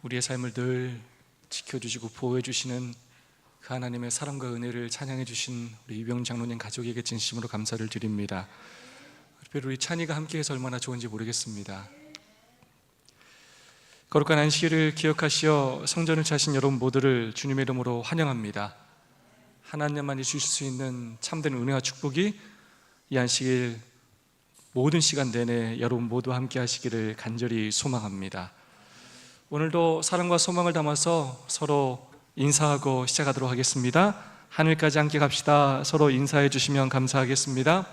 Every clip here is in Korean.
우리의 삶을 늘 지켜주시고 보호해 주시는 그 하나님의 사랑과 은혜를 찬양해 주신 우리 이병 장로님 가족에게 진심으로 감사를 드립니다. 특별히 우리 찬이가 함께해서 얼마나 좋은지 모르겠습니다. 거룩한 안식일을 기억하시어 성전을 차신 여러분 모두를 주님의 이름으로 환영합니다. 하나님만이 주실 수 있는 참된 은혜와 축복이 이 안식일 모든 시간 내내 여러분 모두 함께 하시기를 간절히 소망합니다. 오늘도 사랑과 소망을 담아서 서로 인사하고 시작하도록 하겠습니다. 하늘까지 함께 갑시다. 서로 인사해 주시면 감사하겠습니다.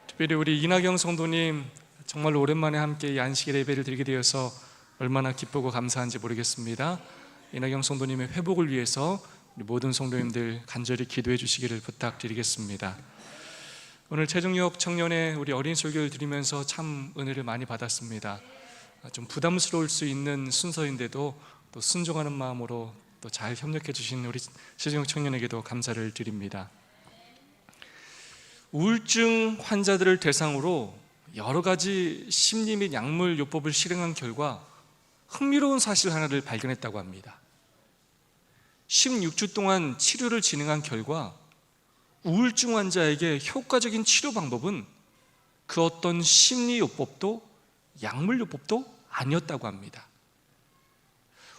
특별히 우리 이나경 성도님 정말 오랜만에 함께 이 안식일 예배를 드리게 되어서 얼마나 기쁘고 감사한지 모르겠습니다. 이나경 성도님의 회복을 위해서 우리 모든 성도님들 간절히 기도해 주시기를 부탁드리겠습니다. 오늘 최종역 청년의 우리 어린 설교를 드리면서 참 은혜를 많이 받았습니다. 좀 부담스러울 수 있는 순서인데도 또 순종하는 마음으로 또 잘 협력해 주신 우리 최종역 청년에게도 감사를 드립니다. 우울증 환자들을 대상으로 여러 가지 심리 및 약물 요법을 실행한 결과 흥미로운 사실 하나를 발견했다고 합니다. 16주 동안 치료를 진행한 결과 우울증 환자에게 효과적인 치료 방법은 그 어떤 심리 요법도 약물 요법도 아니었다고 합니다.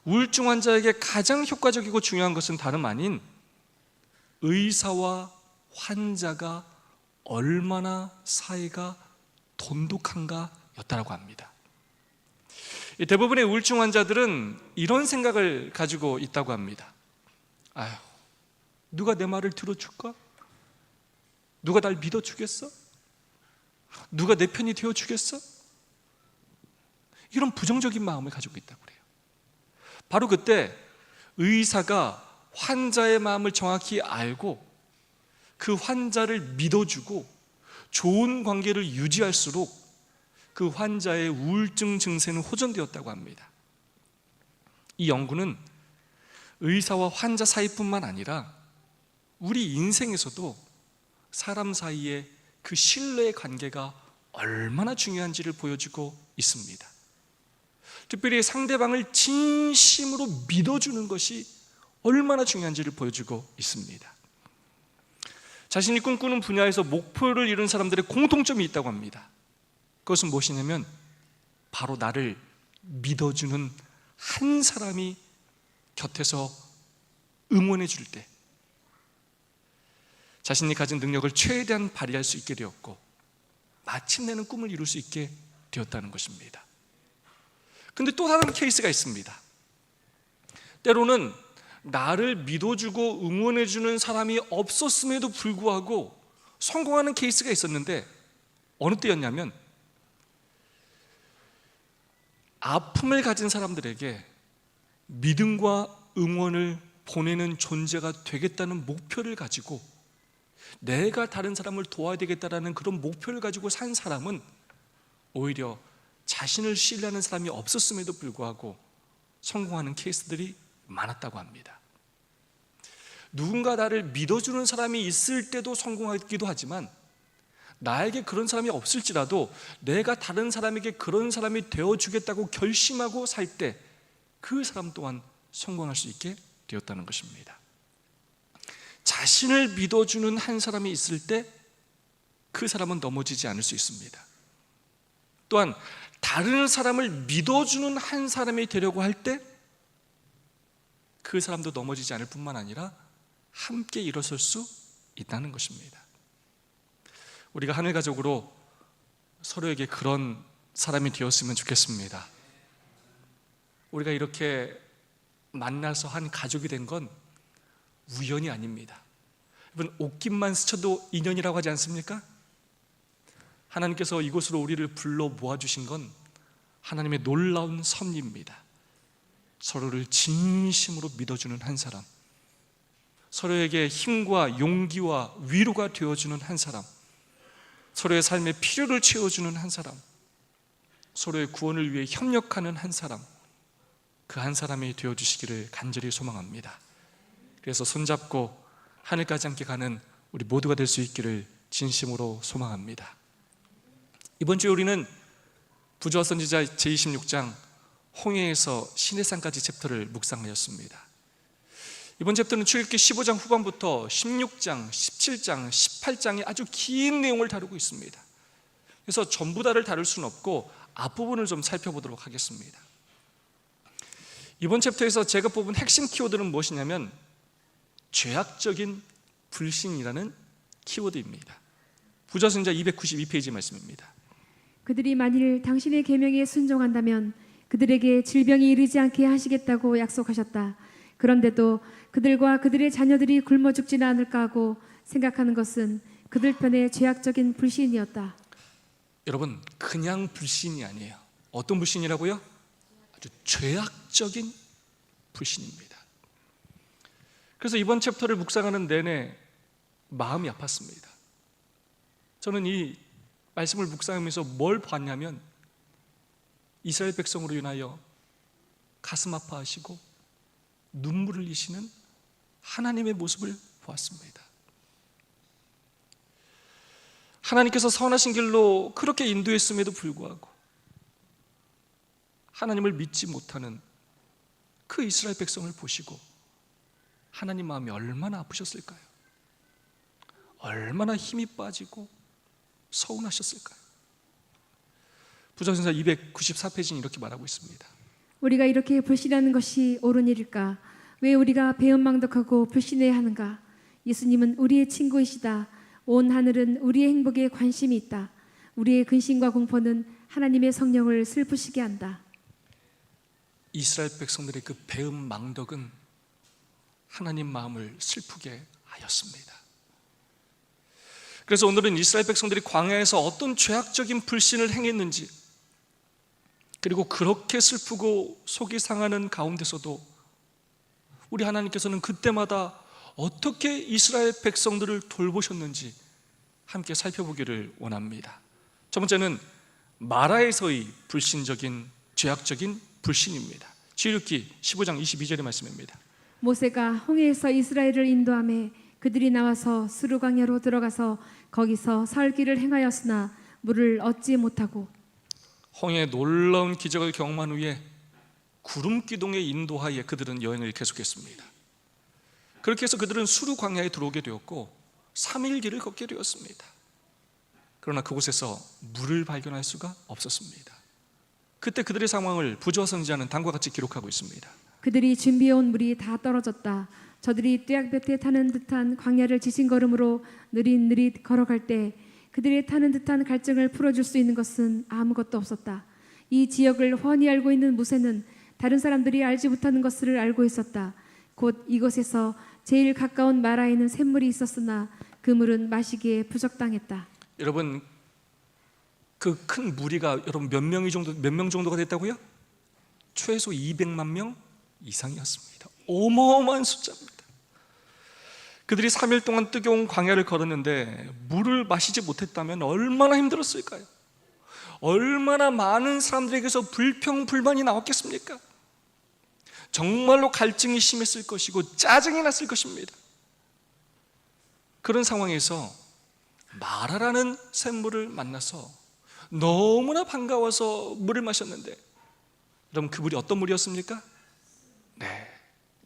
우울증 환자에게 가장 효과적이고 중요한 것은 다름 아닌 의사와 환자가 얼마나 사이가 돈독한가 였다고 합니다. 대부분의 우울증 환자들은 이런 생각을 가지고 있다고 합니다. 아휴, 누가 내 말을 들어줄까? 누가 날 믿어주겠어? 누가 내 편이 되어주겠어? 이런 부정적인 마음을 가지고 있다고 그래요. 바로 그때 의사가 환자의 마음을 정확히 알고 그 환자를 믿어주고 좋은 관계를 유지할수록 그 환자의 우울증 증세는 호전되었다고 합니다. 이 연구는 의사와 환자 사이뿐만 아니라 우리 인생에서도 사람 사이에 그 신뢰의 관계가 얼마나 중요한지를 보여주고 있습니다. 특별히 상대방을 진심으로 믿어주는 것이 얼마나 중요한지를 보여주고 있습니다. 자신이 꿈꾸는 분야에서 목표를 이룬 사람들의 공통점이 있다고 합니다. 그것은 무엇이냐면 바로 나를 믿어주는 한 사람이 곁에서 응원해 줄 때 자신이 가진 능력을 최대한 발휘할 수 있게 되었고 마침내는 꿈을 이룰 수 있게 되었다는 것입니다. 그런데 또 다른 케이스가 있습니다. 때로는 나를 믿어주고 응원해주는 사람이 없었음에도 불구하고 성공하는 케이스가 있었는데 어느 때였냐면 아픔을 가진 사람들에게 믿음과 응원을 보내는 존재가 되겠다는 목표를 가지고 내가 다른 사람을 도와야 되겠다는 그런 목표를 가지고 산 사람은 오히려 자신을 신뢰하는 사람이 없었음에도 불구하고 성공하는 케이스들이 많았다고 합니다. 누군가 나를 믿어주는 사람이 있을 때도 성공하기도 하지만 나에게 그런 사람이 없을지라도 내가 다른 사람에게 그런 사람이 되어주겠다고 결심하고 살 때 그 사람 또한 성공할 수 있게 되었다는 것입니다. 자신을 믿어주는 한 사람이 있을 때 그 사람은 넘어지지 않을 수 있습니다. 또한 다른 사람을 믿어주는 한 사람이 되려고 할 때 그 사람도 넘어지지 않을 뿐만 아니라 함께 일어설 수 있다는 것입니다. 우리가 하늘가족으로 서로에게 그런 사람이 되었으면 좋겠습니다. 우리가 이렇게 만나서 한 가족이 된 건 우연이 아닙니다. 여러분, 옷깃만 스쳐도 인연이라고 하지 않습니까? 하나님께서 이곳으로 우리를 불러 모아주신 건 하나님의 놀라운 섭리입니다. 서로를 진심으로 믿어주는 한 사람, 서로에게 힘과 용기와 위로가 되어주는 한 사람, 서로의 삶의 필요를 채워주는 한 사람, 서로의 구원을 위해 협력하는 한 사람, 그 한 사람이 되어주시기를 간절히 소망합니다. 그래서 손잡고 하늘까지 함께 가는 우리 모두가 될 수 있기를 진심으로 소망합니다. 이번 주에 우리는 부조와 선지자 제26장 홍해에서 시내산까지 챕터를 묵상하였습니다. 이번 챕터는 출애굽기 15장 후반부터 16장, 17장, 18장의 아주 긴 내용을 다루고 있습니다. 그래서 전부 다를 다룰 수는 없고 앞부분을 좀 살펴보도록 하겠습니다. 이번 챕터에서 제가 뽑은 핵심 키워드는 무엇이냐면 죄악적인 불신이라는 키워드입니다. 부조와 선지자 292페이지 말씀입니다. 그들이 만일 당신의 계명에 순종한다면 그들에게 질병이 이르지 않게 하시겠다고 약속하셨다. 그런데도 그들과 그들의 자녀들이 굶어 죽지는 않을까 하고 생각하는 것은 그들 편의 죄악적인 불신이었다. 여러분, 그냥 불신이 아니에요. 어떤 불신이라고요? 아주 죄악적인 불신입니다. 그래서 이번 챕터를 묵상하는 내내 마음이 아팠습니다. 저는 이 말씀을 묵상하면서 뭘 봤냐면 이스라엘 백성으로 인하여 가슴 아파하시고 눈물을 흘리시는 하나님의 모습을 보았습니다. 하나님께서 선하신 길로 그렇게 인도했음에도 불구하고 하나님을 믿지 못하는 그 이스라엘 백성을 보시고 하나님 마음이 얼마나 아프셨을까요? 얼마나 힘이 빠지고 서운하셨을까요? 부조와 선지자 294페이지는 이렇게 말하고 있습니다. 우리가 이렇게 불신하는 것이 옳은 일일까? 왜 우리가 배은망덕하고 불신해야 하는가? 예수님은 우리의 친구이시다. 온 하늘은 우리의 행복에 관심이 있다. 우리의 근심과 공포는 하나님의 성령을 슬프시게 한다. 이스라엘 백성들의 그 배은망덕은 하나님 마음을 슬프게 하였습니다. 그래서 오늘은 이스라엘 백성들이 광야에서 어떤 죄악적인 불신을 행했는지, 그리고 그렇게 슬프고 속이 상하는 가운데서도 우리 하나님께서는 그때마다 어떻게 이스라엘 백성들을 돌보셨는지 함께 살펴보기를 원합니다. 첫 번째는 마라에서의 불신적인 죄악적인 불신입니다. 출애굽기 15장 22절의 말씀입니다. 모세가 홍해에서 이스라엘을 인도하며 그들이 나와서 스루 광야로 들어가서 거기서 사흘 길을 행하였으나 물을 얻지 못하고. 홍해의 놀라운 기적을 경험한 후에 구름 기둥의 인도하에 그들은 여행을 계속했습니다. 그렇게 해서 그들은 수르 광야에 들어오게 되었고 3일 길을 걷게 되었습니다. 그러나 그곳에서 물을 발견할 수가 없었습니다. 그때 그들의 상황을 부조와 선지자는 다음과 같이 기록하고 있습니다. 그들이 준비해온 물이 다 떨어졌다. 저들이 뙤약볕에 타는 듯한 광야를 지신걸음으로 느릿느릿 걸어갈 때 그들의 타는 듯한 갈증을 풀어줄 수 있는 것은 아무것도 없었다. 이 지역을 훤히 알고 있는 모세는 다른 사람들이 알지 못하는 것을 알고 있었다. 곧 이곳에서 제일 가까운 마라에는 샘물이 있었으나 그 물은 마시기에 부적당했다. 여러분, 그 큰 무리가 여러분 몇 명 정도가 됐다고요? 최소 200만 명 이상이었습니다. 어마어마한 숫자입니다. 그들이 3일 동안 뜨거운 광야를 걸었는데 물을 마시지 못했다면 얼마나 힘들었을까요? 얼마나 많은 사람들에게서 불평불만이 나왔겠습니까? 정말로 갈증이 심했을 것이고 짜증이 났을 것입니다. 그런 상황에서 마라라는 샘물을 만나서 너무나 반가워서 물을 마셨는데, 여러분 그 물이 어떤 물이었습니까? 네,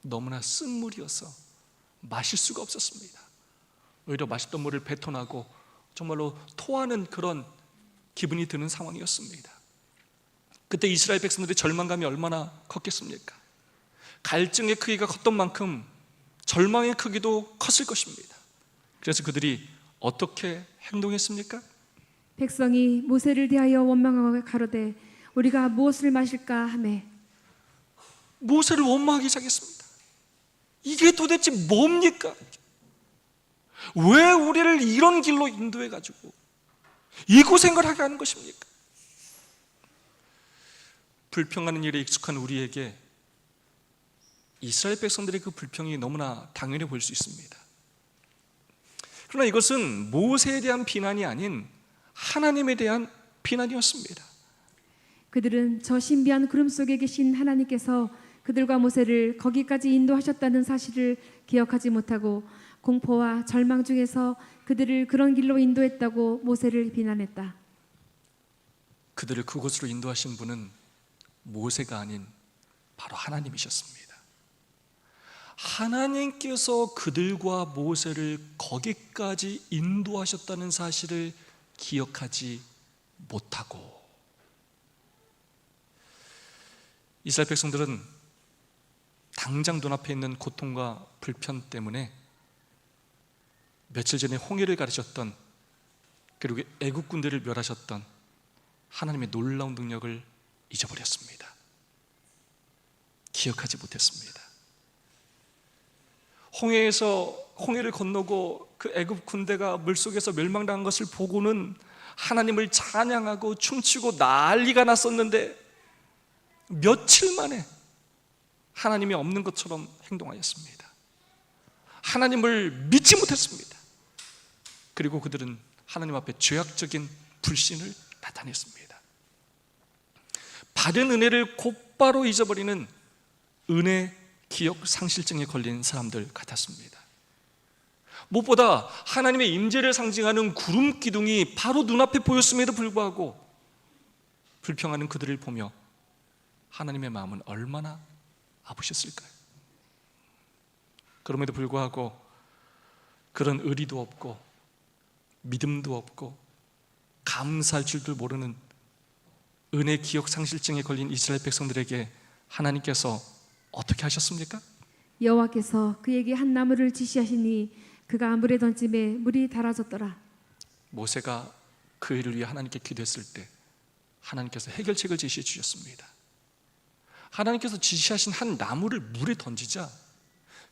너무나 쓴 물이어서 마실 수가 없었습니다. 오히려 마셨던 물을 뱉어나고 정말로 토하는 그런 기분이 드는 상황이었습니다. 그때 이스라엘 백성들의 절망감이 얼마나 컸겠습니까? 갈증의 크기가 컸던 만큼 절망의 크기도 컸을 것입니다. 그래서 그들이 어떻게 행동했습니까? 백성이 모세를 대하여 원망하고 가로되 우리가 무엇을 마실까 하매. 모세를 원망하기 시작했습니다. 이게 도대체 뭡니까? 왜 우리를 이런 길로 인도해가지고 이 고생을 하게 하는 것입니까? 불평하는 일에 익숙한 우리에게 이스라엘 백성들의 그 불평이 너무나 당연해 보일 수 있습니다. 그러나 이것은 모세에 대한 비난이 아닌 하나님에 대한 비난이었습니다. 그들은 저 신비한 구름 속에 계신 하나님께서 그들과 모세를 거기까지 인도하셨다는 사실을 기억하지 못하고 공포와 절망 중에서 그들을 그런 길로 인도했다고 모세를 비난했다. 그들을 그곳으로 인도하신 분은 모세가 아닌 바로 하나님이셨습니다. 하나님께서 그들과 모세를 거기까지 인도하셨다는 사실을 기억하지 못하고, 이스라엘 백성들은 당장 눈앞에 있는 고통과 불편 때문에 며칠 전에 홍해를 가르셨던, 그리고 애국 군대를 멸하셨던 하나님의 놀라운 능력을 잊어버렸습니다. 기억하지 못했습니다. 홍해를 건너고 그 애굽 군대가 물속에서 멸망당한 것을 보고는 하나님을 찬양하고 춤추고 난리가 났었는데 며칠 만에 하나님이 없는 것처럼 행동하였습니다. 하나님을 믿지 못했습니다. 그리고 그들은 하나님 앞에 죄악적인 불신을 나타냈습니다. 받은 은혜를 곧바로 잊어버리는 은혜 기억 상실증에 걸린 사람들 같았습니다. 무엇보다 하나님의 임재를 상징하는 구름 기둥이 바로 눈앞에 보였음에도 불구하고 불평하는 그들을 보며 하나님의 마음은 얼마나 아프셨을까요? 그럼에도 불구하고 그런 의리도 없고 믿음도 없고 감사할 줄도 모르는 은혜 기억 상실증에 걸린 이스라엘 백성들에게 하나님께서 어떻게 하셨습니까? 여호와께서 그에게 한 나무를 지시하시니 그가 물에 던짐에 물이 달아졌더라. 모세가 그 일을 위해 하나님께 기도했을 때 하나님께서 해결책을 제시해 주셨습니다. 하나님께서 지시하신 한 나무를 물에 던지자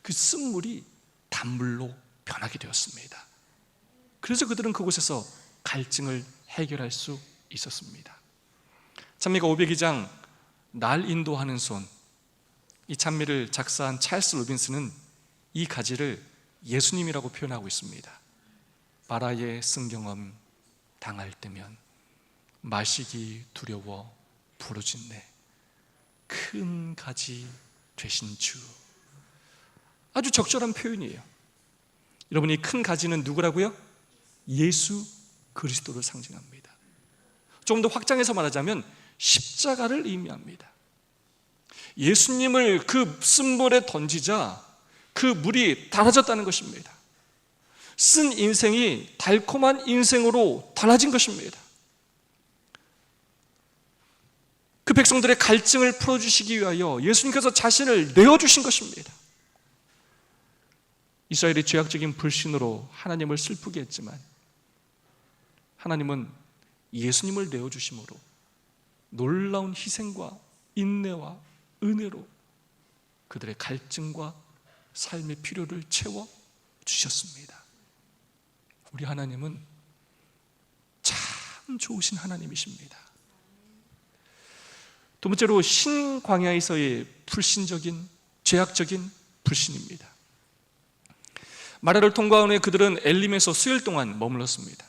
그 쓴물이 단물로 변하게 되었습니다. 그래서 그들은 그곳에서 갈증을 해결할 수 있었습니다. 찬미가 502장 날 인도하는 손, 이 찬미를 작사한 찰스 로빈스는 이 가지를 예수님이라고 표현하고 있습니다. 바라의 승경험 당할 때면 마시기 두려워 부르짖네 큰 가지 되신 주. 아주 적절한 표현이에요. 여러분, 이 큰 가지는 누구라고요? 예수 그리스도를 상징합니다. 좀 더 확장해서 말하자면 십자가를 의미합니다. 예수님을 그 쓴물에 던지자 그 물이 달아졌다는 것입니다. 쓴 인생이 달콤한 인생으로 달라진 것입니다. 그 백성들의 갈증을 풀어주시기 위하여 예수님께서 자신을 내어주신 것입니다. 이스라엘의 죄악적인 불신으로 하나님을 슬프게 했지만 하나님은 예수님을 내어주심으로 놀라운 희생과 인내와 은혜로 그들의 갈증과 삶의 필요를 채워주셨습니다. 우리 하나님은 참 좋으신 하나님이십니다. 두 번째로 신광야에서의 불신적인 죄악적인 불신입니다. 마라를 통과한 후에 그들은 엘림에서 수일 동안 머물렀습니다.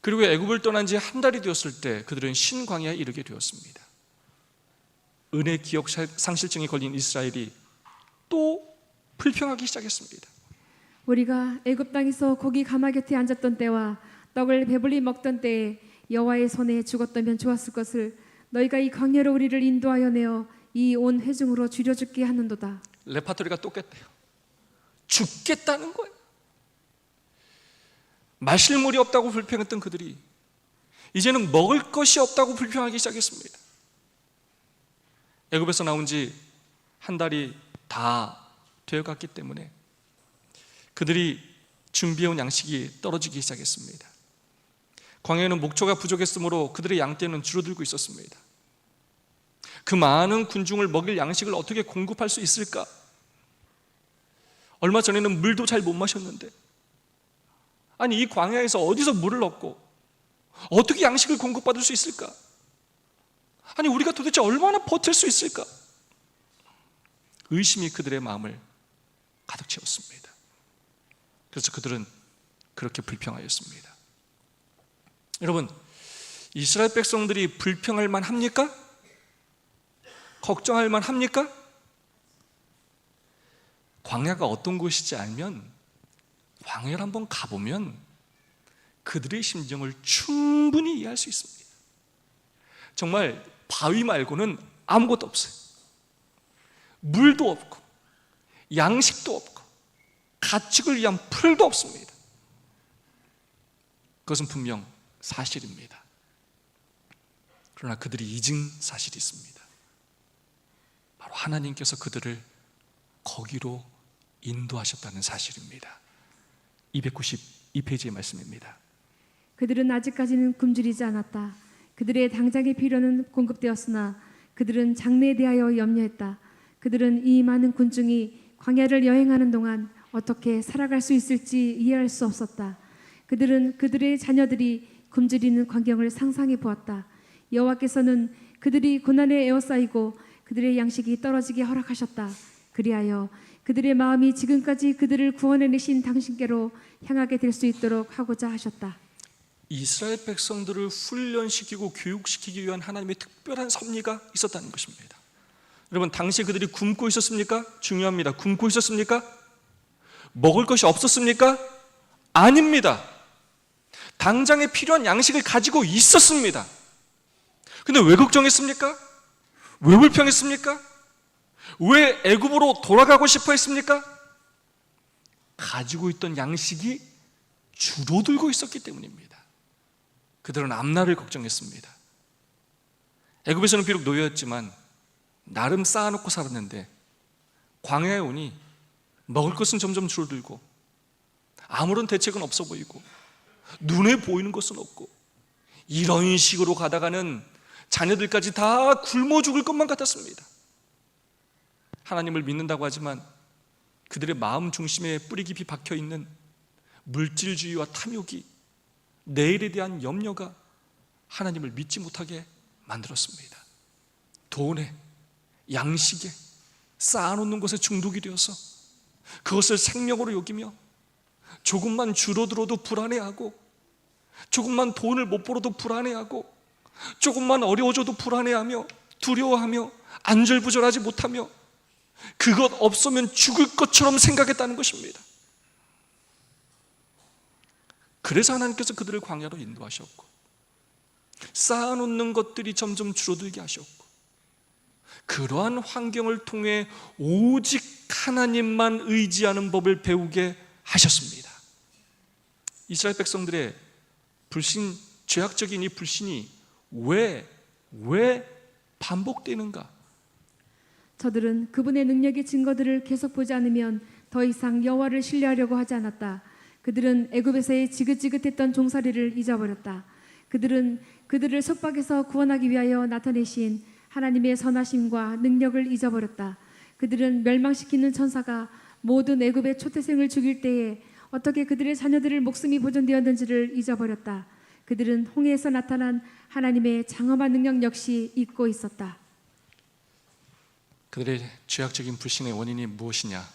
그리고 애굽을 떠난 지 한 달이 되었을 때 그들은 신광야에 이르게 되었습니다. 은혜 기억 상실증에 걸린 이스라엘이 또 불평하기 시작했습니다. 우리가 애굽 땅에서 고기 가마 곁에 앉았던 때와 떡을 배불리 먹던 때에 여호와의 손에 죽었다면 좋았을 것을 너희가 이 광야로 우리를 인도하여 내어 이 온 회중으로 줄여 죽게 하는도다. 레파토리가 똑같대요. 죽겠다는 거예요. 마실 물이 없다고 불평했던 그들이 이제는 먹을 것이 없다고 불평하기 시작했습니다. 애굽에서 나온 지 한 달이 다 되어갔기 때문에 그들이 준비해온 양식이 떨어지기 시작했습니다. 광야에는 목초가 부족했으므로 그들의 양떼는 줄어들고 있었습니다. 그 많은 군중을 먹일 양식을 어떻게 공급할 수 있을까? 얼마 전에는 물도 잘 못 마셨는데, 아니 이 광야에서 어디서 물을 얻고 어떻게 양식을 공급받을 수 있을까? 아니 우리가 도대체 얼마나 버틸 수 있을까? 의심이 그들의 마음을 가득 채웠습니다. 그래서 그들은 그렇게 불평하였습니다. 여러분, 이스라엘 백성들이 불평할 만합니까? 걱정할 만합니까? 광야가 어떤 곳인지 알면, 광야를 한번 가보면 그들의 심정을 충분히 이해할 수 있습니다. 정말 바위 말고는 아무것도 없어요. 물도 없고 양식도 없고 가축을 위한 풀도 없습니다. 그것은 분명 사실입니다. 그러나 그들이 잊은 사실이 있습니다. 바로 하나님께서 그들을 거기로 인도하셨다는 사실입니다. 292페이지의 말씀입니다. 그들은 아직까지는 굶주리지 않았다. 그들의 당장의 필요는 공급되었으나 그들은 장래에 대하여 염려했다. 그들은 이 많은 군중이 광야를 여행하는 동안 어떻게 살아갈 수 있을지 이해할 수 없었다. 그들은 그들의 자녀들이 굶주리는 광경을 상상해 보았다. 여호와께서는 그들이 고난에 에워싸이고 그들의 양식이 떨어지게 허락하셨다. 그리하여 그들의 마음이 지금까지 그들을 구원해내신 당신께로 향하게 될 수 있도록 하고자 하셨다. 이스라엘 백성들을 훈련시키고 교육시키기 위한 하나님의 특별한 섭리가 있었다는 것입니다. 여러분, 당시에 그들이 굶고 있었습니까? 중요합니다. 굶고 있었습니까? 먹을 것이 없었습니까? 아닙니다. 당장에 필요한 양식을 가지고 있었습니다. 근데 왜 걱정했습니까? 왜 불평했습니까? 왜 애굽으로 돌아가고 싶어 했습니까? 가지고 있던 양식이 줄어들고 있었기 때문입니다. 그들은 앞날을 걱정했습니다. 애굽에서는 비록 노예였지만 나름 쌓아놓고 살았는데 광야에 오니 먹을 것은 점점 줄어들고 아무런 대책은 없어 보이고 눈에 보이는 것은 없고 이런 식으로 가다가는 자녀들까지 다 굶어 죽을 것만 같았습니다. 하나님을 믿는다고 하지만 그들의 마음 중심에 뿌리 깊이 박혀있는 물질주의와 탐욕이, 내일에 대한 염려가 하나님을 믿지 못하게 만들었습니다. 돈에, 양식에, 쌓아놓는 것에 중독이 되어서 그것을 생명으로 여기며 조금만 줄어들어도 불안해하고, 조금만 돈을 못 벌어도 불안해하고, 조금만 어려워져도 불안해하며 두려워하며 안절부절하지 못하며 그것 없으면 죽을 것처럼 생각했다는 것입니다. 그래서 하나님께서 그들을 광야로 인도하셨고 쌓아놓는 것들이 점점 줄어들게 하셨고 그러한 환경을 통해 오직 하나님만 의지하는 법을 배우게 하셨습니다. 이스라엘 백성들의 불신, 죄악적인 이 불신이 왜 반복되는가? 저들은 그분의 능력의 증거들을 계속 보지 않으면 더 이상 여호와를 신뢰하려고 하지 않았다. 그들은 애굽에서의 지긋지긋했던 종살이를 잊어버렸다. 그들은 그들을 속박에서 구원하기 위하여 나타내신 하나님의 선하심과 능력을 잊어버렸다. 그들은 멸망시키는 천사가 모든 애굽의 초태생을 죽일 때에 어떻게 그들의 자녀들을 목숨이 보존되었는지를 잊어버렸다. 그들은 홍해에서 나타난 하나님의 장엄한 능력 역시 잊고 있었다. 그들의 죄악적인 불신의 원인이 무엇이냐?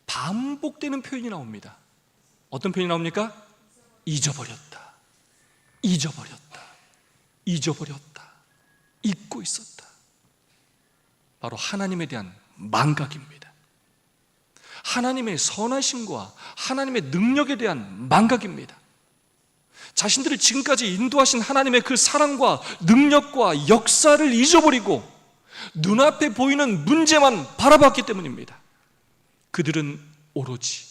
반복되는 표현이 나옵니다. 어떤 표현이 나옵니까? 잊어버렸다, 잊어버렸다, 잊어버렸다, 잊고 있었다. 바로 하나님에 대한 망각입니다. 하나님의 선하심과 하나님의 능력에 대한 망각입니다. 자신들을 지금까지 인도하신 하나님의 그 사랑과 능력과 역사를 잊어버리고 눈앞에 보이는 문제만 바라봤기 때문입니다. 그들은 오로지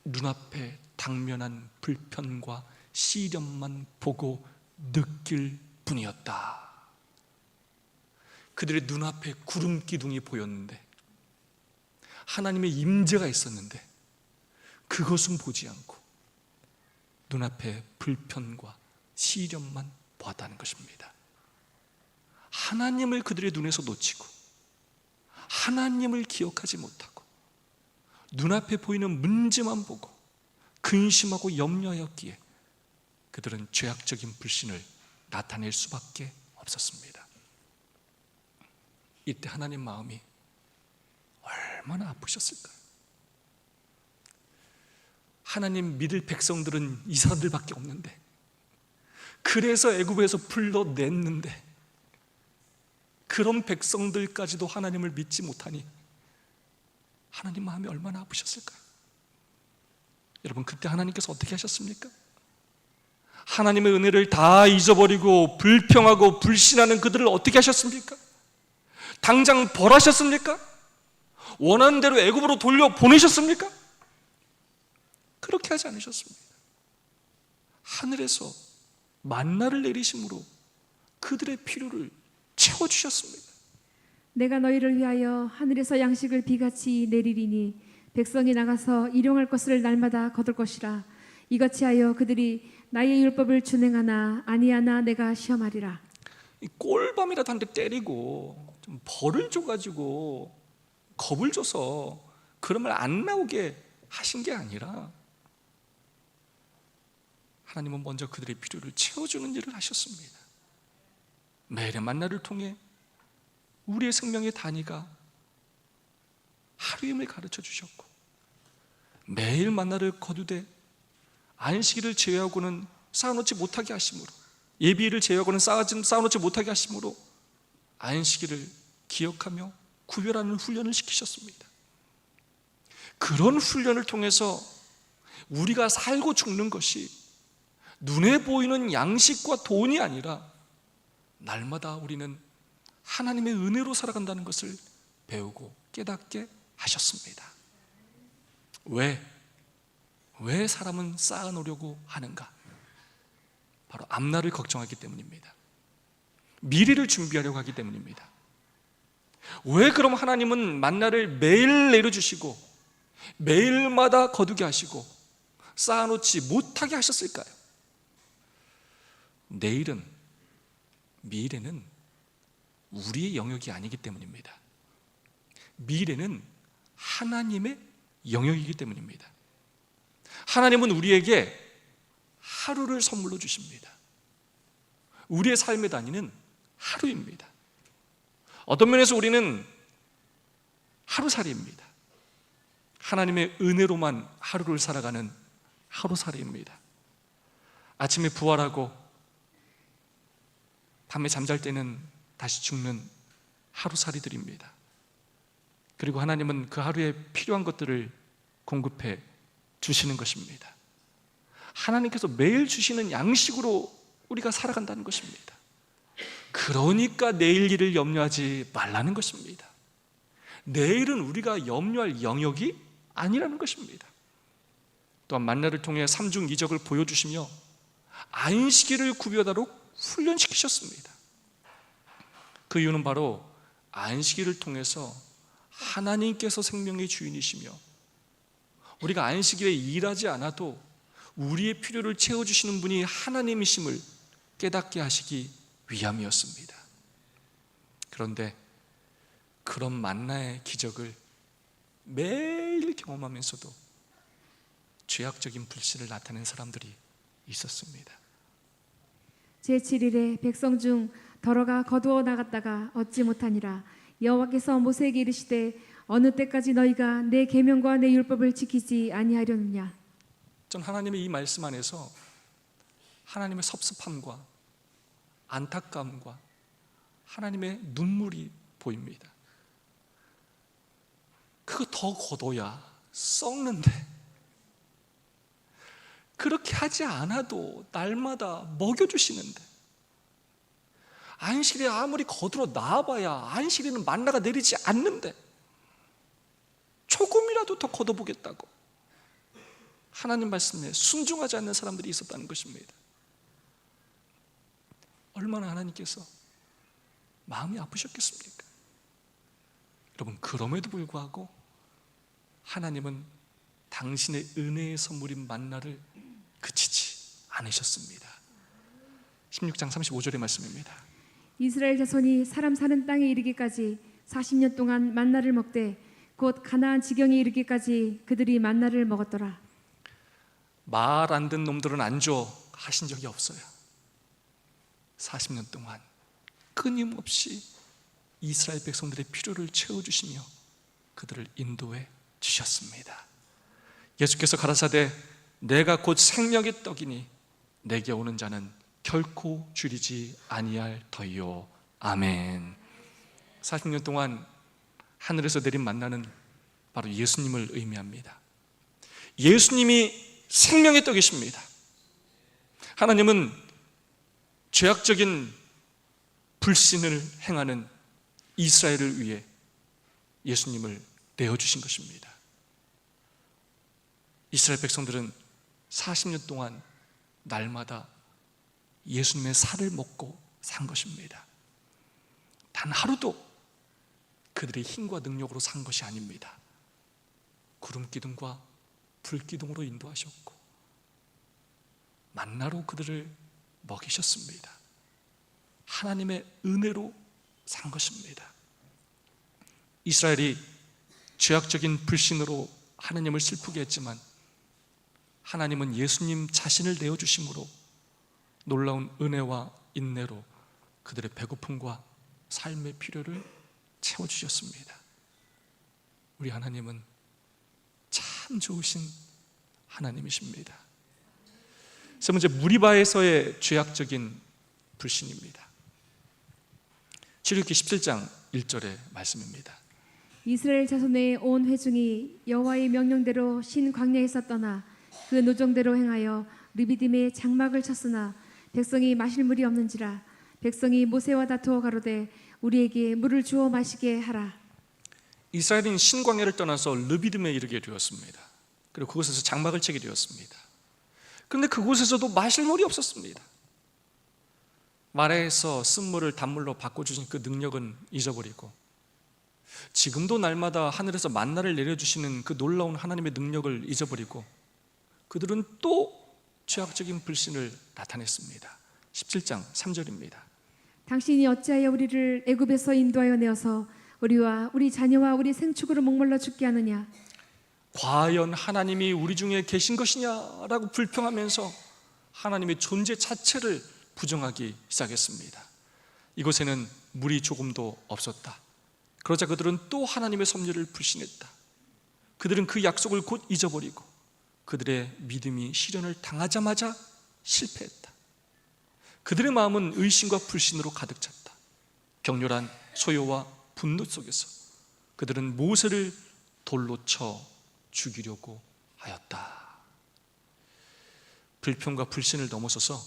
눈앞에 당면한 불편과 시련만 보고 느낄 뿐이었다. 그들의 눈앞에 구름 기둥이 보였는데, 하나님의 임재가 있었는데 그것은 보지 않고 눈앞에 불편과 시련만 보았다는 것입니다. 하나님을 그들의 눈에서 놓치고 하나님을 기억하지 못하고 눈앞에 보이는 문제만 보고 근심하고 염려하였기에 그들은 죄악적인 불신을 나타낼 수밖에 없었습니다. 이때 하나님 마음이 얼마나 아프셨을까요? 하나님 믿을 백성들은 이 사람들밖에 없는데, 그래서 애굽에서 불러냈는데 그런 백성들까지도 하나님을 믿지 못하니 하나님 마음이 얼마나 아프셨을까요? 여러분, 그때 하나님께서 어떻게 하셨습니까? 하나님의 은혜를 다 잊어버리고 불평하고 불신하는 그들을 어떻게 하셨습니까? 당장 벌하셨습니까? 원하는 대로 애굽으로 돌려보내셨습니까? 그렇게 하지 않으셨습니다. 하늘에서 만나를 내리심으로 그들의 필요를 채워주셨습니다. 내가 너희를 위하여 하늘에서 양식을 비같이 내리리니 백성이 나가서 일용할 것을 날마다 거둘 것이라. 이같이 하여 그들이 나의 율법을 준행하나 아니하나 내가 시험하리라. 이 꼴밤이라도 한 대 때리고 좀 벌을 줘가지고 겁을 줘서 그런 말 안 나오게 하신 게 아니라 하나님은 먼저 그들의 필요를 채워주는 일을 하셨습니다. 매일의 만나를 통해 우리의 생명의 단위가 하루임을 가르쳐 주셨고, 매일 만나를 거두되 안식일을 제외하고는 쌓아놓지 못하게 하심으로, 예비일을 제외하고는 쌓아놓지 못하게 하심으로 안식일을 기억하며 구별하는 훈련을 시키셨습니다. 그런 훈련을 통해서 우리가 살고 죽는 것이 눈에 보이는 양식과 돈이 아니라 날마다 우리는 하나님의 은혜로 살아간다는 것을 배우고 깨닫게 하셨습니다. 왜 사람은 쌓아놓으려고 하는가? 바로 앞날을 걱정하기 때문입니다. 미래를 준비하려고 하기 때문입니다. 왜 그럼 하나님은 만나를 매일 내려주시고 매일마다 거두게 하시고 쌓아놓지 못하게 하셨을까요? 내일은, 미래는 우리의 영역이 아니기 때문입니다. 미래는 하나님의 영역이기 때문입니다. 하나님은 우리에게 하루를 선물로 주십니다. 우리의 삶의 단위는 하루입니다. 어떤 면에서 우리는 하루살이입니다. 하나님의 은혜로만 하루를 살아가는 하루살이입니다. 아침에 부활하고 밤에 잠잘 때는 다시 죽는 하루살이들입니다. 그리고 하나님은 그 하루에 필요한 것들을 공급해 주시는 것입니다. 하나님께서 매일 주시는 양식으로 우리가 살아간다는 것입니다. 그러니까 내일 일을 염려하지 말라는 것입니다. 내일은 우리가 염려할 영역이 아니라는 것입니다. 또한 만나를 통해 삼중이적을 보여주시며 안식일을 구별하도록 훈련시키셨습니다. 그 이유는 바로 안식일을 통해서 하나님께서 생명의 주인이시며 우리가 안식일에 일하지 않아도 우리의 필요를 채워주시는 분이 하나님이심을 깨닫게 하시기 위함이었습니다. 그런데 그런 만나의 기적을 매일 경험하면서도 죄악적인 불신을 나타낸 사람들이 있었습니다. 제7일에 백성 중 더러가 거두어 나갔다가 얻지 못하니라. 여호와께서 모세에게 이르시되 어느 때까지 너희가 내 계명과 내 율법을 지키지 아니하려느냐. 전 하나님의 이 말씀 안에서 하나님의 섭섭함과 안타까움과 하나님의 눈물이 보입니다. 그거 더 거둬야 썩는데 그렇게 하지 않아도 날마다 먹여주시는데 안식일에 아무리 거들어 나와봐야 안식일에는 만나가 내리지 않는데 조금이라도 더 걷어보겠다고 하나님 말씀에 순종하지 않는 사람들이 있었다는 것입니다. 얼마나 하나님께서 마음이 아프셨겠습니까? 여러분, 그럼에도 불구하고 하나님은 당신의 은혜의 선물인 만나를 그치지 않으셨습니다. 16장 35절의 말씀입니다. 이스라엘 자손이 사람 사는 땅에 이르기까지 40년 동안 만나를 먹되 곧 가나안 지경에 이르기까지 그들이 만나를 먹었더라. 말 안 듣는 놈들은 안 줘 하신 적이 없어요. 40년 동안 끊임없이 이스라엘 백성들의 필요를 채워주시며 그들을 인도해 주셨습니다. 예수께서 가라사대 내가 곧 생명의 떡이니 내게 오는 자는 결코 줄이지 아니할 터이요. 아멘. 40년 동안 하늘에서 내린 만나는 바로 예수님을 의미합니다. 예수님이 생명의 떡이십니다. 하나님은 죄악적인 불신을 행하는 이스라엘을 위해 예수님을 내어주신 것입니다. 이스라엘 백성들은 40년 동안 날마다 예수님의 살을 먹고 산 것입니다. 단 하루도 그들의 힘과 능력으로 산 것이 아닙니다. 구름 기둥과 불 기둥으로 인도하셨고 만나로 그들을 먹이셨습니다. 하나님의 은혜로 산 것입니다. 이스라엘이 죄악적인 불신으로 하나님을 슬프게 했지만 하나님은 예수님 자신을 내어주심으로 놀라운 은혜와 인내로 그들의 배고픔과 삶의 필요를 채워주셨습니다. 우리 하나님은 참 좋으신 하나님이십니다. 세 번째, 무리바에서의 죄악적인 불신입니다. 출애굽기 17장 1절의 말씀입니다. 이스라엘 자손의 온 회중이 여호와의 명령대로 신 광야에서 떠나 그 노정대로 행하여 르비딤에 장막을 쳤으나 백성이 마실 물이 없는지라 백성이 모세와 다투어 가로되 우리에게 물을 주어 마시게 하라. 이스라엘은 신광야를 떠나서 르비딤에 이르게 되었습니다. 그리고 그곳에서 장막을 치게 되었습니다. 그런데 그곳에서도 마실 물이 없었습니다. 마라에서 쓴물을 단물로 바꿔주신 그 능력은 잊어버리고 지금도 날마다 하늘에서 만나를 내려주시는 그 놀라운 하나님의 능력을 잊어버리고 그들은 또 죄악적인 불신을 나타냈습니다. 17장 3절입니다. 당신이 어찌하여 우리를 애굽에서 인도하여 내어서 우리와 우리 자녀와 우리 생축으로 목말라 죽게 하느냐. 과연 하나님이 우리 중에 계신 것이냐라고 불평하면서 하나님의 존재 자체를 부정하기 시작했습니다. 이곳에는 물이 조금도 없었다. 그러자 그들은 또 하나님의 섭리를 불신했다. 그들은 그 약속을 곧 잊어버리고 그들의 믿음이 시련을 당하자마자 실패했다. 그들의 마음은 의심과 불신으로 가득 찼다. 격렬한 소요와 분노 속에서 그들은 모세를 돌로 쳐 죽이려고 하였다. 불평과 불신을 넘어서서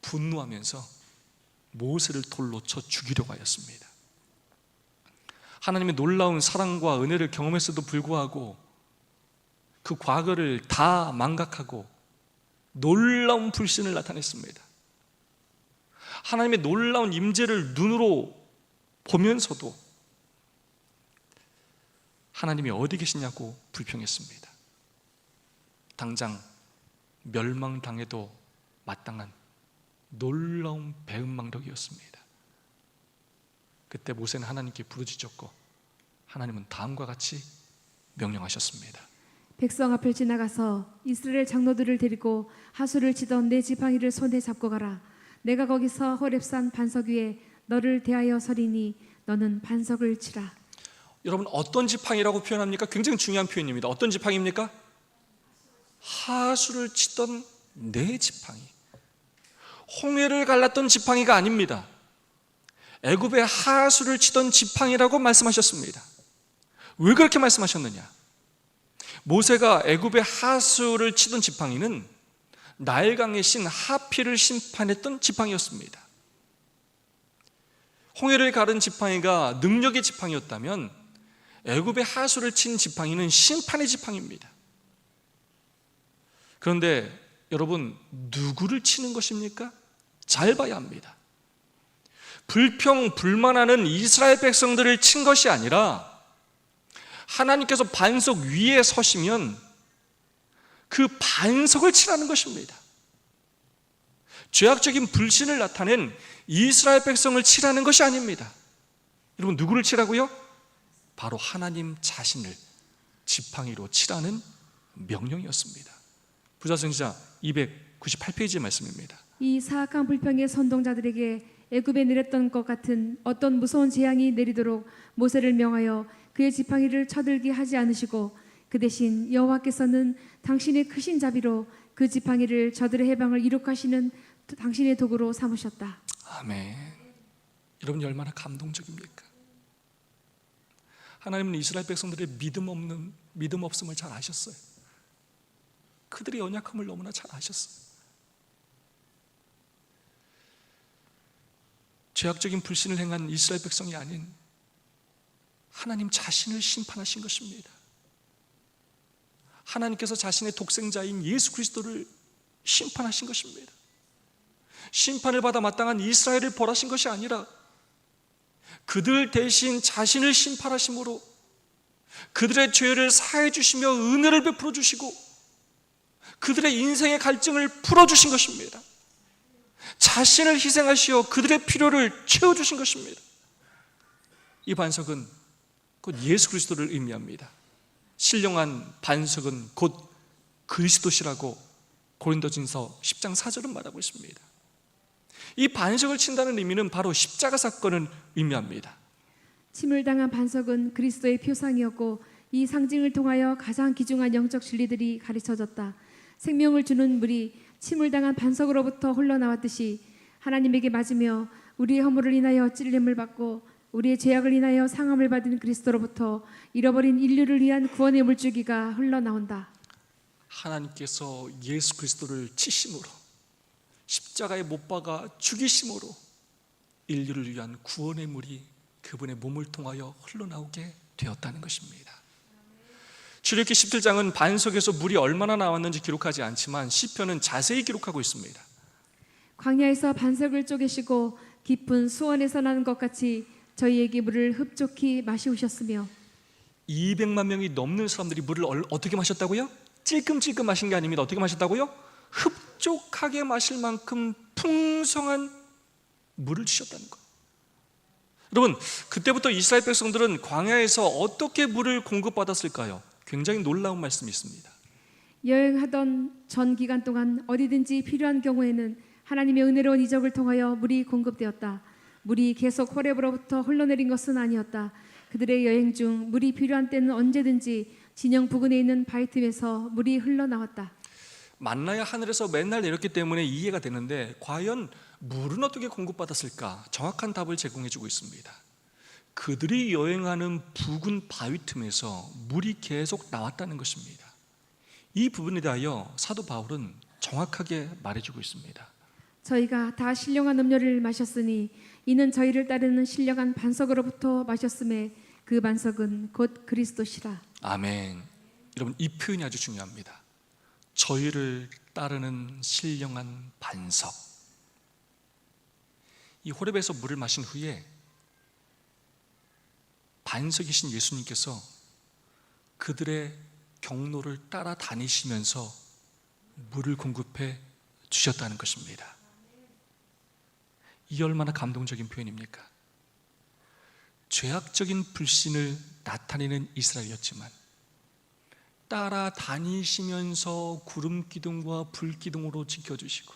분노하면서 모세를 돌로 쳐 죽이려고 하였습니다. 하나님의 놀라운 사랑과 은혜를 경험했어도 불구하고 그 과거를 다 망각하고 놀라운 불신을 나타냈습니다. 하나님의 놀라운 임재를 눈으로 보면서도 하나님이 어디 계시냐고 불평했습니다. 당장 멸망당해도 마땅한 놀라운 배은망덕이었습니다. 그때 모세는 하나님께 부르짖었고 하나님은 다음과 같이 명령하셨습니다. 백성 앞을 지나가서 이스라엘 장로들을 데리고 하수를 치던 내 지팡이를 손에 잡고 가라. 내가 거기서 호렙산 반석 위에 너를 대하여 서리니 너는 반석을 치라. 여러분, 어떤 지팡이라고 표현합니까? 굉장히 중요한 표현입니다. 어떤 지팡이입니까? 하수를 치던 내 지팡이. 홍해를 갈랐던 지팡이가 아닙니다. 애굽의 하수를 치던 지팡이라고 말씀하셨습니다. 왜 그렇게 말씀하셨느냐? 모세가 애굽의 하수를 치던 지팡이는 나일강의 신 하필을 심판했던 지팡이였습니다. 홍해를 가른 지팡이가 능력의 지팡이였다면 애굽의 하수를 친 지팡이는 심판의 지팡이입니다. 그런데 여러분, 누구를 치는 것입니까? 잘 봐야 합니다. 불평, 불만하는 이스라엘 백성들을 친 것이 아니라 하나님께서 반석 위에 서시면 그 반석을 치라는 것입니다. 죄악적인 불신을 나타낸 이스라엘 백성을 치라는 것이 아닙니다. 여러분, 누구를 치라고요? 바로 하나님 자신을 지팡이로 치라는 명령이었습니다. 부자성시자 298페이지의 말씀입니다. 이 사악한 불평의 선동자들에게 애굽에 내렸던 것 같은 어떤 무서운 재앙이 내리도록 모세를 명하여 그의 지팡이를 쳐들게 하지 않으시고 그 대신 여호와께서는 당신의 크신 자비로 그 지팡이를 저들의 해방을 이룩하시는 당신의 도구로 삼으셨다. 아멘. 여러분이 얼마나 감동적입니까? 하나님은 이스라엘 백성들의 믿음 없음을 잘 아셨어요. 그들의 연약함을 너무나 잘 아셨어요. 죄악적인 불신을 행한 이스라엘 백성이 아닌 하나님 자신을 심판하신 것입니다. 하나님께서 자신의 독생자인 예수 그리스도를 심판하신 것입니다. 심판을 받아 마땅한 이스라엘을 벌하신 것이 아니라 그들 대신 자신을 심판하심으로 그들의 죄를 사해 주시며 은혜를 베풀어 주시고 그들의 인생의 갈증을 풀어주신 것입니다. 자신을 희생하시어 그들의 필요를 채워주신 것입니다. 이 반석은 곧 예수 그리스도를 의미합니다. 신령한 반석은 곧 그리스도시라고 고린도전서 10장 4절은 말하고 있습니다. 이 반석을 친다는 의미는 바로 십자가 사건을 의미합니다. 침을 당한 반석은 그리스도의 표상이었고 이 상징을 통하여 가장 귀중한 영적 진리들이 가르쳐졌다. 생명을 주는 물이 침을 당한 반석으로부터 흘러나왔듯이 하나님에게 맞으며 우리의 허물을 인하여 찔림을 받고 우리의 죄악을 인하여 상함을 받은 그리스도로부터 잃어버린 인류를 위한 구원의 물줄기가 흘러나온다. 하나님께서 예수 그리스도를 치심으로 십자가에 못 박아 죽이심으로 인류를 위한 구원의 물이 그분의 몸을 통하여 흘러나오게 되었다는 것입니다. 출애굽기 17장은 반석에서 물이 얼마나 나왔는지 기록하지 않지만 시편은 자세히 기록하고 있습니다. 광야에서 반석을 쪼개시고 깊은 수원에서 나는 것 같이 저희에게 물을 흡족히 마시우셨으며 200만 명이 넘는 사람들이 물을 어떻게 마셨다고요? 찔끔찔끔 마신 게 아닙니다. 어떻게 마셨다고요? 흡족하게 마실 만큼 풍성한 물을 주셨다는 거예요. 여러분, 그때부터 이스라엘 백성들은 광야에서 어떻게 물을 공급받았을까요? 굉장히 놀라운 말씀이 있습니다. 여행하던 전 기간 동안 어디든지 필요한 경우에는 하나님의 은혜로운 이적을 통하여 물이 공급되었다. 물이 계속 호렙으로부터 흘러내린 것은 아니었다. 그들의 여행 중 물이 필요한 때는 언제든지 진영 부근에 있는 바위 틈에서 물이 흘러나왔다. 만나야 하늘에서 맨날 내렸기 때문에 이해가 되는데 과연 물은 어떻게 공급받았을까? 정확한 답을 제공해 주고 있습니다. 그들이 여행하는 부근 바위 틈에서 물이 계속 나왔다는 것입니다. 이 부분에 대하여 사도 바울은 정확하게 말해주고 있습니다. 저희가 다 신령한 음료를 마셨으니 이는 저희를 따르는 신령한 반석으로부터 마셨음에 그 반석은 곧 그리스도시라. 아멘. 여러분, 이 표현이 아주 중요합니다. 저희를 따르는 신령한 반석. 이 호렙에서 물을 마신 후에 반석이신 예수님께서 그들의 경로를 따라 다니시면서 물을 공급해 주셨다는 것입니다. 이 얼마나 감동적인 표현입니까? 죄악적인 불신을 나타내는 이스라엘이었지만 따라 다니시면서 구름 기둥과 불 기둥으로 지켜주시고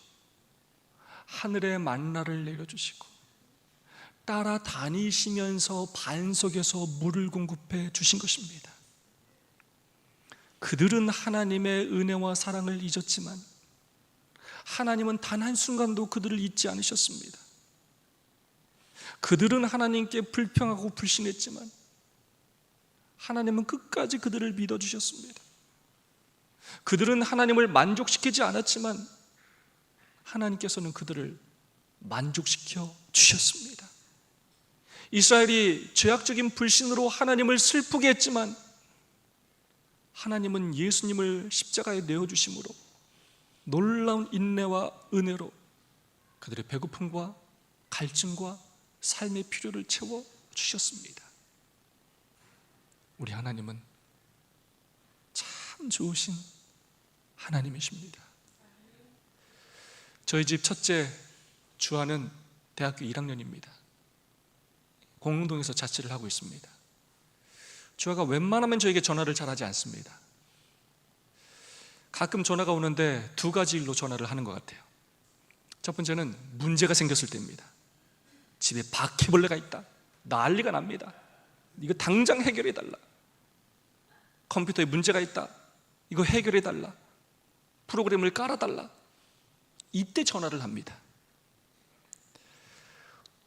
하늘의 만나를 내려주시고 따라 다니시면서 반석에서 물을 공급해 주신 것입니다. 그들은 하나님의 은혜와 사랑을 잊었지만 하나님은 단 한순간도 그들을 잊지 않으셨습니다. 그들은 하나님께 불평하고 불신했지만 하나님은 끝까지 그들을 믿어주셨습니다. 그들은 하나님을 만족시키지 않았지만 하나님께서는 그들을 만족시켜 주셨습니다. 이스라엘이 죄악적인 불신으로 하나님을 슬프게 했지만 하나님은 예수님을 십자가에 내어주심으로 놀라운 인내와 은혜로 그들의 배고픔과 갈증과 삶의 필요를 채워주셨습니다. 우리 하나님은 참 좋으신 하나님이십니다. 저희 집 첫째 주아는 대학교 1학년입니다. 공릉동에서 자취를 하고 있습니다. 주아가 웬만하면 저에게 전화를 잘하지 않습니다. 가끔 전화가 오는데 두 가지 일로 전화를 하는 것 같아요. 첫 번째는 문제가 생겼을 때입니다. 집에 바퀴벌레가 있다, 난리가 납니다. 이거 당장 해결해 달라. 컴퓨터에 문제가 있다, 이거 해결해 달라. 프로그램을 깔아달라. 이때 전화를 합니다.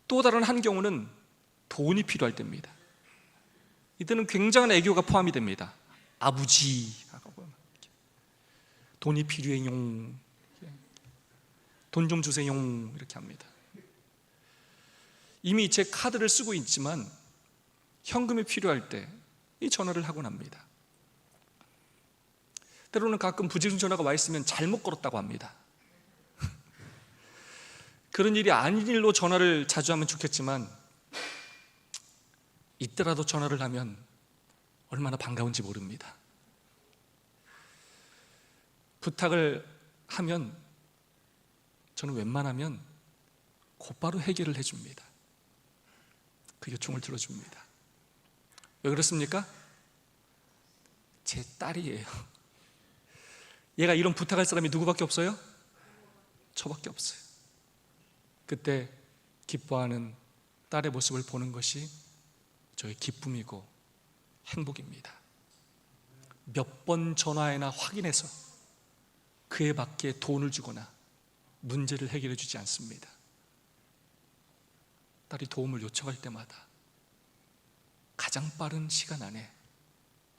또 다른 한 경우는 돈이 필요할 때입니다. 이때는 굉장한 애교가 포함이 됩니다. 아버지, 돈이 필요해요, 돈 좀 주세요, 이렇게 합니다. 이미 제 카드를 쓰고 있지만 현금이 필요할 때 이 전화를 하곤 합니다. 때로는 가끔 부재중 전화가 와 있으면 잘못 걸었다고 합니다. 그런 일이 아닌 일로 전화를 자주 하면 좋겠지만 이때라도 전화를 하면 얼마나 반가운지 모릅니다. 부탁을 하면 저는 웬만하면 곧바로 해결을 해줍니다. 그 요청을 들어줍니다. 왜 그렇습니까? 제 딸이에요. 얘가 이런 부탁할 사람이 누구밖에 없어요? 저밖에 없어요. 그때 기뻐하는 딸의 모습을 보는 것이 저의 기쁨이고 행복입니다. 몇 번 전화해나 확인해서 그에 맞게 돈을 주거나 문제를 해결해 주지 않습니다. 딸이 도움을 요청할 때마다 가장 빠른 시간 안에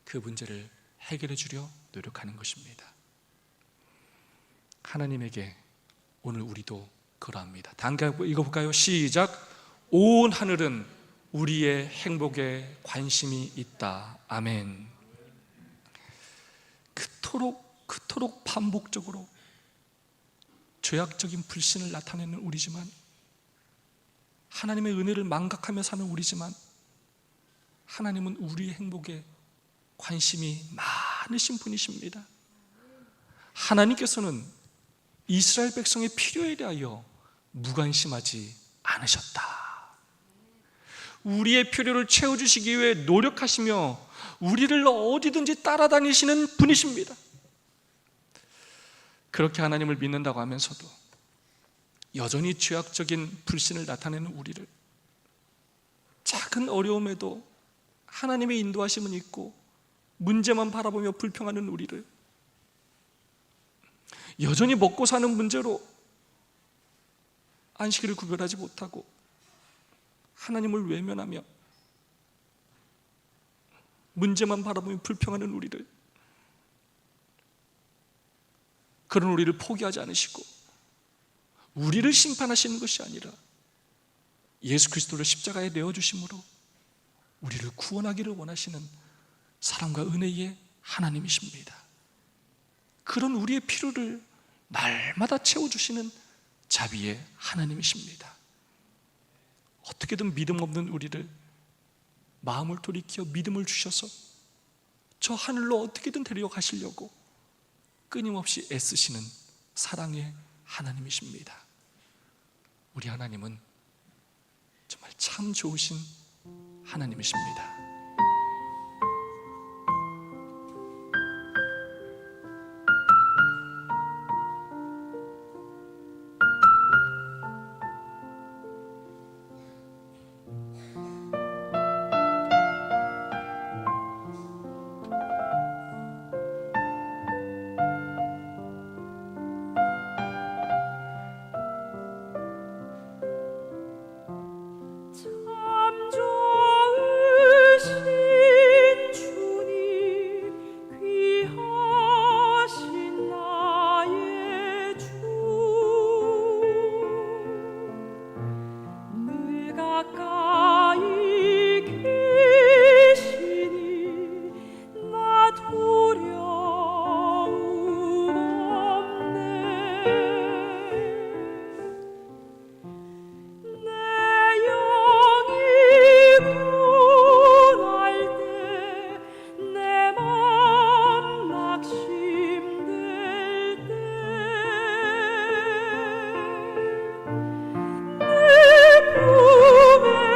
그 문제를 해결해 주려 노력하는 것입니다. 하나님에게 오늘 우리도 그러합니다. 단가 읽어볼까요? 시작. 온 하늘은 우리의 행복에 관심이 있다. 아멘. 그토록 반복적으로 죄악적인 불신을 나타내는 우리지만, 하나님의 은혜를 망각하며 사는 우리지만, 하나님은 우리의 행복에 관심이 많으신 분이십니다. 하나님께서는 이스라엘 백성의 필요에 대하여 무관심하지 않으셨다. 우리의 필요를 채워주시기 위해 노력하시며 우리를 어디든지 따라다니시는 분이십니다. 그렇게 하나님을 믿는다고 하면서도 여전히 죄악적인 불신을 나타내는 우리를, 작은 어려움에도 하나님의 인도하심은 있고 문제만 바라보며 불평하는 우리를, 여전히 먹고 사는 문제로 안식일을 구별하지 못하고 하나님을 외면하며 문제만 바라보며 불평하는 우리를, 그런 우리를 포기하지 않으시고 우리를 심판하시는 것이 아니라 예수 그리스도를 십자가에 내어주심으로 우리를 구원하기를 원하시는 사랑과 은혜의 하나님이십니다. 그런 우리의 필요를 날마다 채워주시는 자비의 하나님이십니다. 어떻게든 믿음 없는 우리를 마음을 돌이켜 믿음을 주셔서 저 하늘로 어떻게든 데려가시려고 끊임없이 애쓰시는 사랑의 하나님이십니다. 우리 하나님은 정말 참 좋으신 하나님이십니다. 참 좋으신 주님, 귀하신 나의 주, 늘 가까이 계시니 나 두려움 없네. 내 영이 고날 때, 내 맘 낙심될 때, 내 품에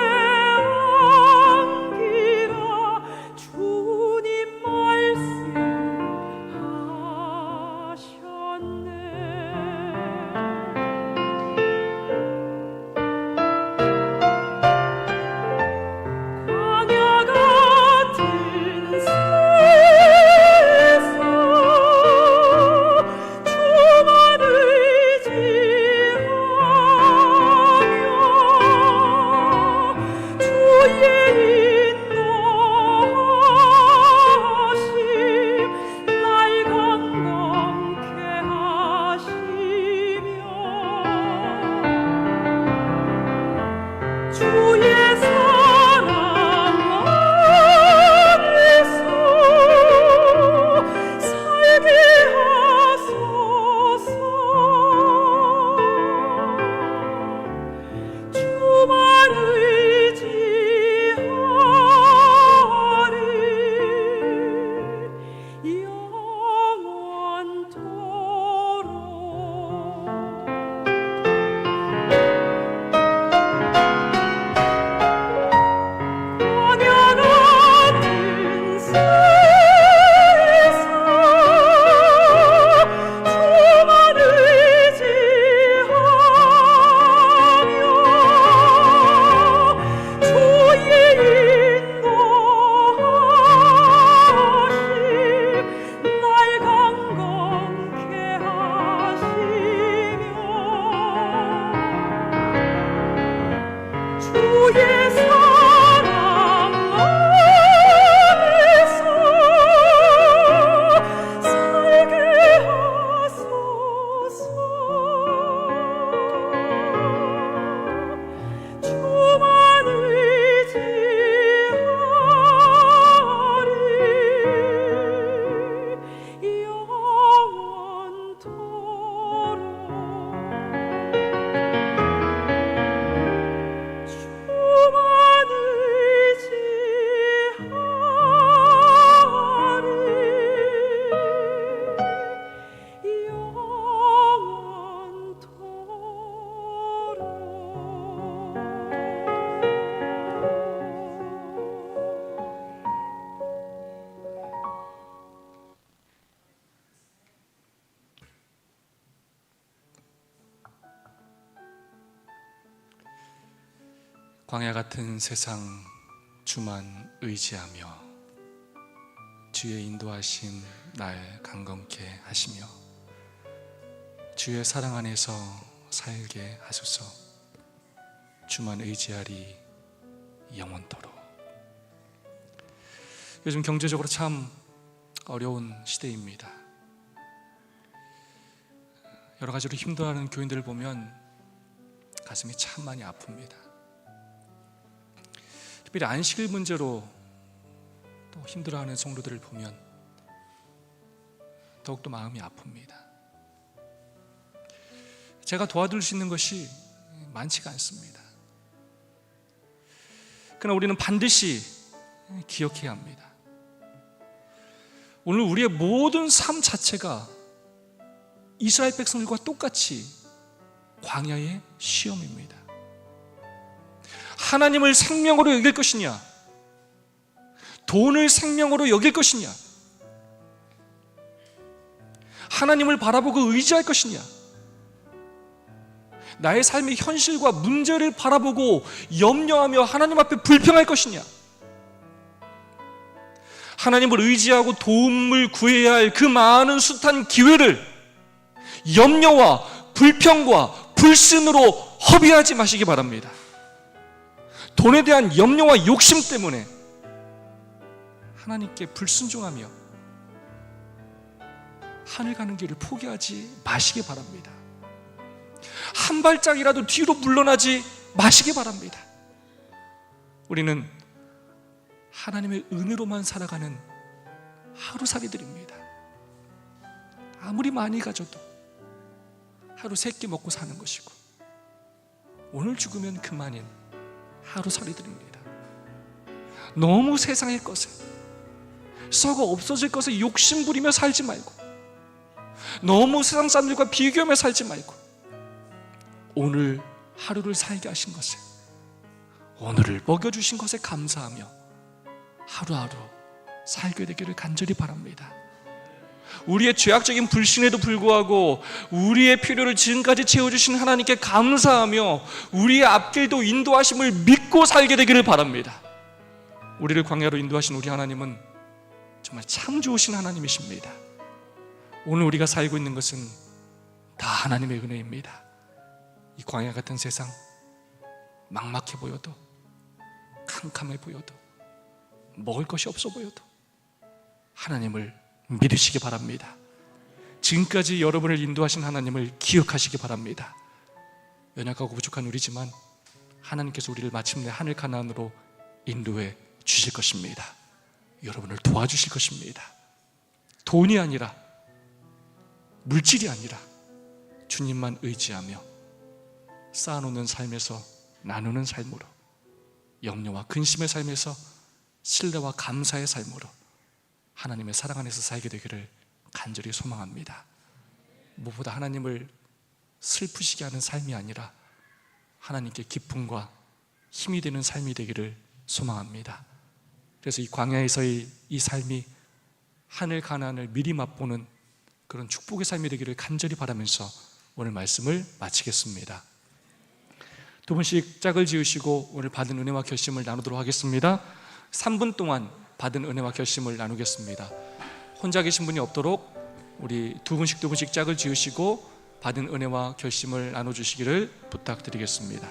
광야 같은 세상 주만 의지하며 주의 인도하심 날 강건케 하시며 주의 사랑 안에서 살게 하소서. 주만 의지하리 영원토록. 요즘 경제적으로 참 어려운 시대입니다. 여러 가지로 힘들어하는 교인들을 보면 가슴이 참 많이 아픕니다. 특별히 안식일 문제로 또 힘들어하는 성도들을 보면 더욱더 마음이 아픕니다. 제가 도와드릴 수 있는 것이 많지가 않습니다. 그러나 우리는 반드시 기억해야 합니다. 오늘 우리의 모든 삶 자체가 이스라엘 백성들과 똑같이 광야의 시험입니다. 하나님을 생명으로 여길 것이냐, 돈을 생명으로 여길 것이냐, 하나님을 바라보고 의지할 것이냐, 나의 삶의 현실과 문제를 바라보고 염려하며 하나님 앞에 불평할 것이냐, 하나님을 의지하고 도움을 구해야 할 그 많은 숱한 기회를 염려와 불평과 불신으로 허비하지 마시기 바랍니다. 돈에 대한 염려와 욕심 때문에 하나님께 불순종하며 하늘 가는 길을 포기하지 마시기 바랍니다. 한 발짝이라도 뒤로 물러나지 마시기 바랍니다. 우리는 하나님의 은혜로만 살아가는 하루살이들입니다. 아무리 많이 가져도 하루 3끼 먹고 사는 것이고 오늘 죽으면 그만인 하루살이들입니다. 너무 세상의 것에 썩어 없어질 것에 욕심부리며 살지 말고, 너무 세상 사람들과 비교하며 살지 말고, 오늘 하루를 살게 하신 것에, 오늘을 먹여주신 것에 감사하며 하루하루 살게 되기를 간절히 바랍니다. 우리의 죄악적인 불신에도 불구하고 우리의 필요를 지금까지 채워주신 하나님께 감사하며 우리의 앞길도 인도하심을 믿고 살게 되기를 바랍니다. 우리를 광야로 인도하신 우리 하나님은 정말 참 좋으신 하나님이십니다. 오늘 우리가 살고 있는 것은 다 하나님의 은혜입니다. 이 광야 같은 세상, 막막해 보여도, 캄캄해 보여도, 먹을 것이 없어 보여도 하나님을 믿으시기 바랍니다. 지금까지 여러분을 인도하신 하나님을 기억하시기 바랍니다. 연약하고 부족한 우리지만 하나님께서 우리를 마침내 하늘 가나안으로 인도해 주실 것입니다. 여러분을 도와주실 것입니다. 돈이 아니라, 물질이 아니라 주님만 의지하며 쌓아놓는 삶에서 나누는 삶으로, 염려와 근심의 삶에서 신뢰와 감사의 삶으로 하나님의 사랑 안에서 살게 되기를 간절히 소망합니다. 무엇보다 하나님을 슬프시게 하는 삶이 아니라 하나님께 기쁨과 힘이 되는 삶이 되기를 소망합니다. 그래서 이 광야에서의 이 삶이 하늘 가나안을 미리 맛보는 그런 축복의 삶이 되기를 간절히 바라면서 오늘 말씀을 마치겠습니다. 두 분씩 짝을 지으시고 오늘 받은 은혜와 결심을 나누도록 하겠습니다. 3분 동안 받은 은혜와 결심을 나누겠습니다. 혼자 계신 분이 없도록 우리 두 분씩 짝을 지으시고 받은 은혜와 결심을 나눠주시기를 부탁드리겠습니다.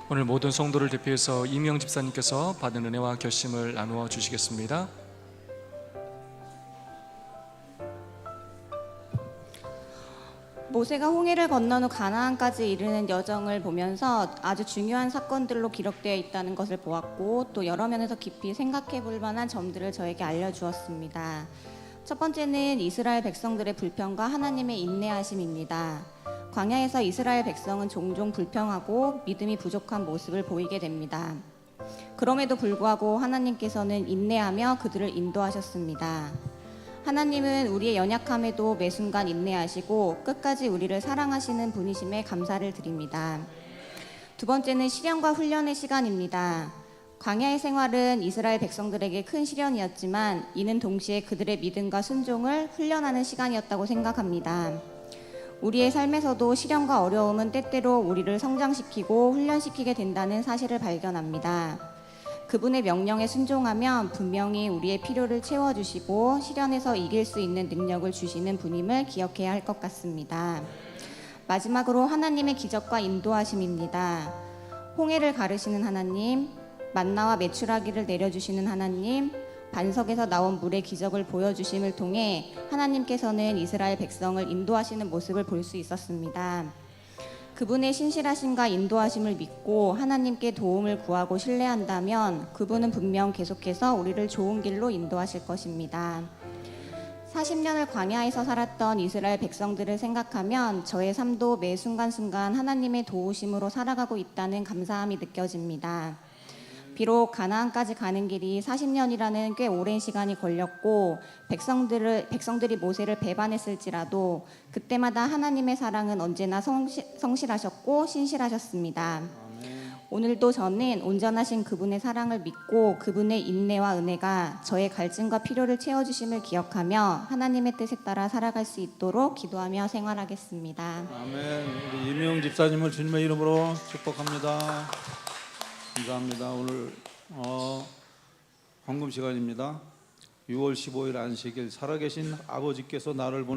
오늘 모든 성도를 대표해서 이명 집사님께서 받은 은혜와 결심을 나누어 주시겠습니다. 모세가 홍해를 건넌 후 가나안까지 이르는 여정을 보면서 아주 중요한 사건들로 기록되어 있다는 것을 보았고, 또 여러 면에서 깊이 생각해 볼 만한 점들을 저에게 알려주었습니다. 첫 번째는 이스라엘 백성들의 불평과 하나님의 인내하심입니다. 광야에서 이스라엘 백성은 종종 불평하고 믿음이 부족한 모습을 보이게 됩니다. 그럼에도 불구하고 하나님께서는 인내하며 그들을 인도하셨습니다. 하나님은 우리의 연약함에도 매 순간 인내하시고 끝까지 우리를 사랑하시는 분이심에 감사를 드립니다. 두 번째는 시련과 훈련의 시간입니다. 광야의 생활은 이스라엘 백성들에게 큰 시련이었지만 이는 동시에 그들의 믿음과 순종을 훈련하는 시간이었다고 생각합니다. 우리의 삶에서도 시련과 어려움은 때때로 우리를 성장시키고 훈련시키게 된다는 사실을 발견합니다. 그분의 명령에 순종하면 분명히 우리의 필요를 채워주시고 시련에서 이길 수 있는 능력을 주시는 분임을 기억해야 할 것 같습니다. 마지막으로 하나님의 기적과 인도하심입니다. 홍해를 가르시는 하나님, 만나와 메추라기를 내려주시는 하나님, 반석에서 나온 물의 기적을 보여주심을 통해 하나님께서는 이스라엘 백성을 인도하시는 모습을 볼 수 있었습니다. 그분의 신실하심과 인도하심을 믿고 하나님께 도움을 구하고 신뢰한다면 그분은 분명 계속해서 우리를 좋은 길로 인도하실 것입니다. 40년을 광야에서 살았던 이스라엘 백성들을 생각하면 저의 삶도 매 순간순간 하나님의 도우심으로 살아가고 있다는 감사함이 느껴집니다. 비록 가나안까지 가는 길이 40년이라는 꽤 오랜 시간이 걸렸고 백성들이 모세를 배반했을지라도 그때마다 하나님의 사랑은 언제나 성실하셨고 신실하셨습니다. 오늘도 저는 온전하신 그분의 사랑을 믿고 그분의 인내와 은혜가 저의 갈증과 필요를 채워주심을 기억하며 하나님의 뜻에 따라 살아갈 수 있도록 기도하며 생활하겠습니다. 아멘. 우리 이명 집사님을 주님의 이름으로 축복합니다. 감사합니다. 오늘 헌금 시간입니다. 6월 15일 안식일 살아계신 아버지께서 나를 보내